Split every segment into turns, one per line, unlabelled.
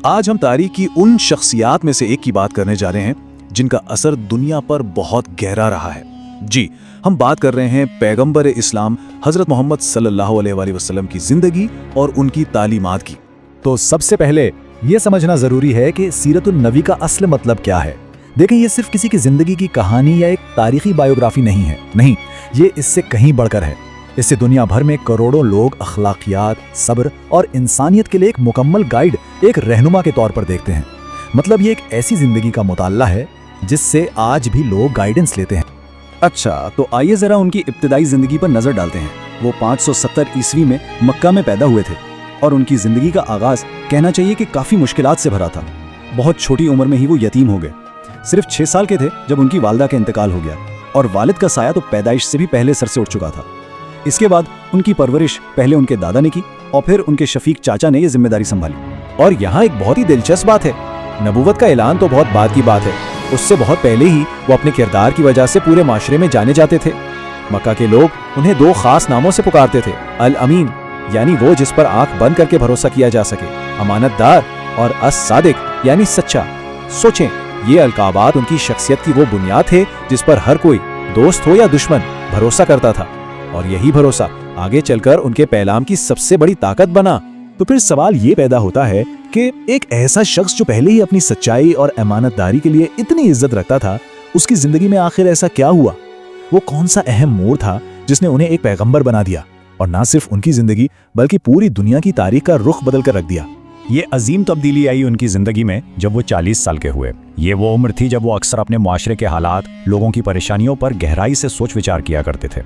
آج ہم تاریخ کی ان شخصیات میں سے ایک کی بات کرنے جا رہے ہیں جن کا اثر دنیا پر بہت گہرا رہا ہے۔ جی، ہم بات کر رہے ہیں پیغمبر اسلام حضرت محمد صلی اللہ علیہ وآلہ وسلم کی زندگی اور ان کی تعلیمات کی۔
تو سب سے پہلے یہ سمجھنا ضروری ہے کہ سیرت النبی کا اصل مطلب کیا ہے۔ دیکھیں، یہ صرف کسی کی زندگی کی کہانی یا ایک تاریخی بایوگرافی نہیں ہے، نہیں، یہ اس سے کہیں بڑھ کر ہے۔ اس سے دنیا بھر میں کروڑوں لوگ اخلاقیات، صبر اور انسانیت کے لیے ایک مکمل گائیڈ، ایک رہنما کے طور پر دیکھتے ہیں۔ مطلب یہ ایک ایسی زندگی کا مطالعہ ہے جس سے آج بھی لوگ گائیڈنس لیتے ہیں۔
اچھا، تو آئیے ذرا ان کی ابتدائی زندگی پر نظر ڈالتے ہیں۔ وہ 570 عیسوی میں مکہ میں پیدا ہوئے تھے اور ان کی زندگی کا آغاز کہنا چاہیے کہ کافی مشکلات سے بھرا تھا۔ بہت چھوٹی عمر میں ہی وہ یتیم ہو گئے۔ صرف 6 سال کے تھے جب ان کی والدہ کا انتقال ہو گیا، اور والد کا سایہ تو پیدائش سے بھی پہلے سر سے اٹھ چکا تھا۔ اس کے بعد ان کی پرورش پہلے ان کے دادا نے کی اور پھر ان کے شفیق چاچا نے یہ ذمہ داری سنبھالی۔
اور یہاں ایک بہت ہی دلچسپ بات ہے، نبوت کا اعلان تو بہت بعد کی بات ہے، اس سے بہت پہلے ہی وہ اپنے کردار کی وجہ سے پورے معاشرے میں جانے جاتے تھے۔ مکہ کے لوگ انہیں 2 خاص ناموں سے پکارتے تھے، الامین یعنی وہ جس پر آنکھ بند کر کے بھروسہ کیا جا سکے، امانت دار، اور الصادق یعنی سچا۔ سوچیں، یہ القابات ان کی شخصیت کی وہ بنیاد تھے جس پر ہر کوئی، دوست ہو یا دشمن، بھروسہ کرتا تھا، اور یہی بھروسہ آگے چل کر ان کے پیغام کی سب سے بڑی طاقت بنا۔
تو پھر سوال یہ پیدا ہوتا ہے کہ ایک ایسا شخص جو پہلے ہی اپنی سچائی اور امانت داری کے لیے اتنی عزت رکھتا تھا، اس کی زندگی میں آخر ایسا کیا ہوا؟ وہ کون سا اہم موڑ تھا جس نے انہیں ایک پیغمبر بنا دیا، اور نہ صرف ان کی زندگی بلکہ پوری دنیا کی تاریخ کا رخ بدل کر رکھ دیا؟
یہ عظیم تبدیلی آئی ان کی زندگی میں جب وہ 40 سال کے ہوئے۔ یہ وہ عمر تھی جب وہ اکثر اپنے معاشرے کے حالات، لوگوں کی پریشانیوں پر گہرائی سے سوچ وچار کیا کرتے تھے۔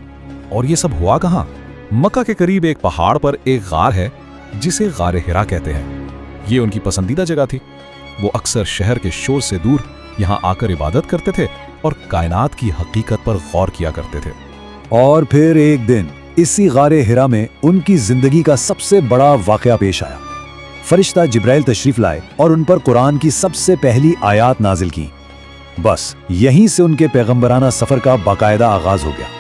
اور یہ سب ہوا کہاں؟ مکہ کے قریب ایک پہاڑ پر ایک غار ہے جسے غار حرا کہتے ہیں۔ یہ ان کی پسندیدہ جگہ تھی۔ وہ اکثر شہر کے شور سے دور یہاں آ کر عبادت کرتے تھے اور کائنات کی حقیقت پر غور کیا کرتے تھے۔
اور پھر ایک دن اسی غار حرا میں ان کی زندگی کا سب سے بڑا واقعہ پیش آیا۔ فرشتہ جبرائیل تشریف لائے اور ان پر قرآن کی سب سے پہلی آیات نازل کی۔ بس یہیں سے ان کے پیغمبرانہ سفر کا باقاعدہ آغاز ہو گیا۔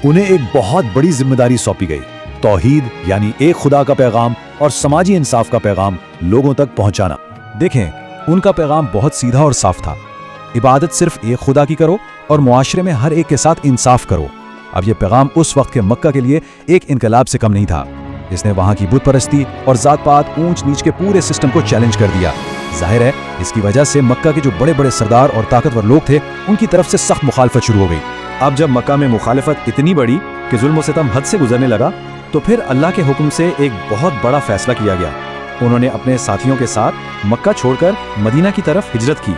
انہیں ایک بہت بڑی ذمہ داری سونپی گئی، توحید یعنی ایک خدا کا پیغام اور سماجی انصاف کا پیغام لوگوں تک پہنچانا۔
دیکھیں، ان کا پیغام بہت سیدھا اور صاف تھا۔ عبادت صرف ایک خدا کی کرو اور معاشرے میں ہر ایک کے ساتھ انصاف کرو۔ اب یہ پیغام اس وقت کے مکہ کے لیے ایک انقلاب سے کم نہیں تھا، جس نے وہاں کی بت پرستی اور ذات پات، اونچ نیچ کے پورے سسٹم کو چیلنج کر دیا۔ ظاہر ہے اس کی وجہ سے مکہ کے جو بڑے بڑے سردار اور طاقتور لوگ تھے، ان کی طرف سے سخت مخالفت شروع ہو گئی۔
اب جب مکہ میں مخالفت اتنی بڑی کہ ظلم و ستم حد سے گزرنے لگا، تو پھر اللہ کے حکم سے ایک بہت بڑا فیصلہ کیا گیا۔ انہوں نے اپنے ساتھیوں کے ساتھ مکہ چھوڑ کر مدینہ کی طرف ہجرت کی۔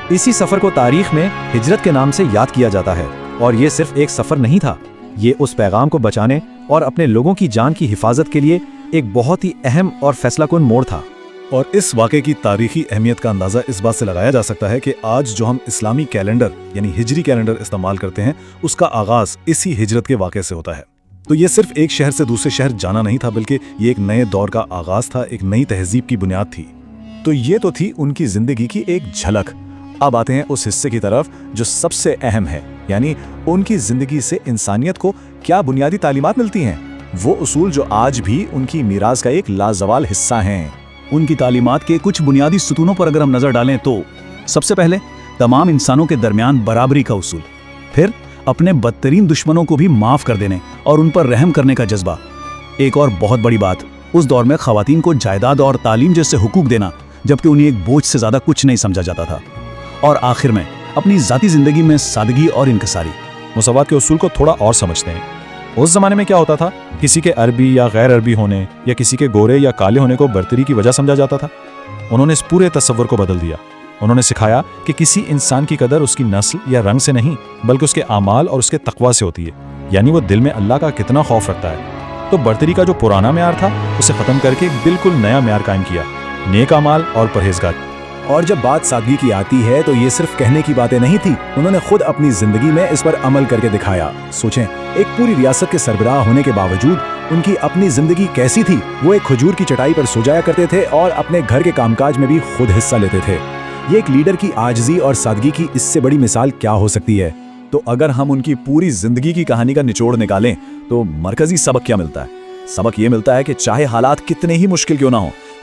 اسی سفر کو تاریخ میں ہجرت کے نام سے یاد کیا جاتا ہے، اور یہ صرف ایک سفر نہیں تھا، یہ اس پیغام کو بچانے اور اپنے لوگوں کی جان کی حفاظت کے لیے ایک بہت ہی اہم اور فیصلہ کن موڑ تھا۔
اور اس واقعے کی تاریخی اہمیت کا اندازہ اس بات سے لگایا جا سکتا ہے کہ آج جو ہم اسلامی کیلنڈر یعنی ہجری کیلنڈر استعمال کرتے ہیں، اس کا آغاز اسی ہجرت کے واقعے سے ہوتا ہے۔ تو یہ صرف ایک شہر سے دوسرے شہر جانا نہیں تھا، بلکہ یہ ایک نئے دور کا آغاز تھا، ایک نئی تہذیب کی بنیاد تھی۔ تو یہ تو تھی ان کی زندگی کی ایک جھلک۔ اب آتے ہیں اس حصے کی طرف جو سب سے اہم ہے، یعنی ان کی زندگی سے انسانیت کو کیا بنیادی تعلیمات ملتی ہیں، وہ اصول جو آج بھی ان کی میراث کا ایک لازوال حصہ ہیں۔
ان کی تعلیمات کے کچھ بنیادی ستونوں پر اگر ہم نظر ڈالیں تو سب سے پہلے تمام انسانوں کے درمیان برابری کا اصول، پھر اپنے بدترین دشمنوں کو بھی معاف کر دینے اور ان پر رحم کرنے کا جذبہ۔ ایک اور بہت بڑی بات، اس دور میں خواتین کو جائیداد اور تعلیم جیسے حقوق دینا، جبکہ انہیں ایک بوجھ سے زیادہ کچھ نہیں سمجھا جاتا تھا۔ اور آخر میں اپنی ذاتی زندگی میں سادگی اور انکساری۔
مساوات کے اصول کو تھوڑا اور سمجھتے ہیں۔ اس زمانے میں کیا ہوتا تھا؟ کسی کے عربی یا غیر عربی ہونے یا کسی کے گورے یا کالے ہونے کو برتری کی وجہ سمجھا جاتا تھا۔ انہوں نے اس پورے تصور کو بدل دیا۔ انہوں نے سکھایا کہ کسی انسان کی قدر اس کی نسل یا رنگ سے نہیں، بلکہ اس کے اعمال اور اس کے تقوی سے ہوتی ہے، یعنی وہ دل میں اللہ کا کتنا خوف رکھتا ہے۔ تو برتری کا جو پرانا معیار تھا، اسے ختم کر کے ایک بالکل نیا معیار قائم کیا، نیک اعمال اور پرہیزگاری۔
اور جب بات سادگی کی آتی ہے تو یہ صرف کہنے کی باتیں نہیں تھی، انہوں نے خود اپنی زندگی میں اس پر عمل کر کے دکھایا۔ سوچیں، ایک پوری ریاست کے سربراہ ہونے کے باوجود ان کی اپنی زندگی کیسی تھی؟ وہ ایک کھجور کی چٹائی پر سو جایا کرتے تھے اور اپنے گھر کے کام کاج میں بھی خود حصہ لیتے تھے۔ یہ ایک لیڈر کی عاجزی اور سادگی کی اس سے بڑی مثال کیا ہو سکتی ہے؟
تو اگر ہم ان کی پوری زندگی کی کہانی کا نچوڑ نکالیں تو مرکزی سبق کیا ملتا ہے؟ سبق یہ ملتا ہے کہ چاہے حالات کتنے ہی مشکل کیوں نہ ہوں،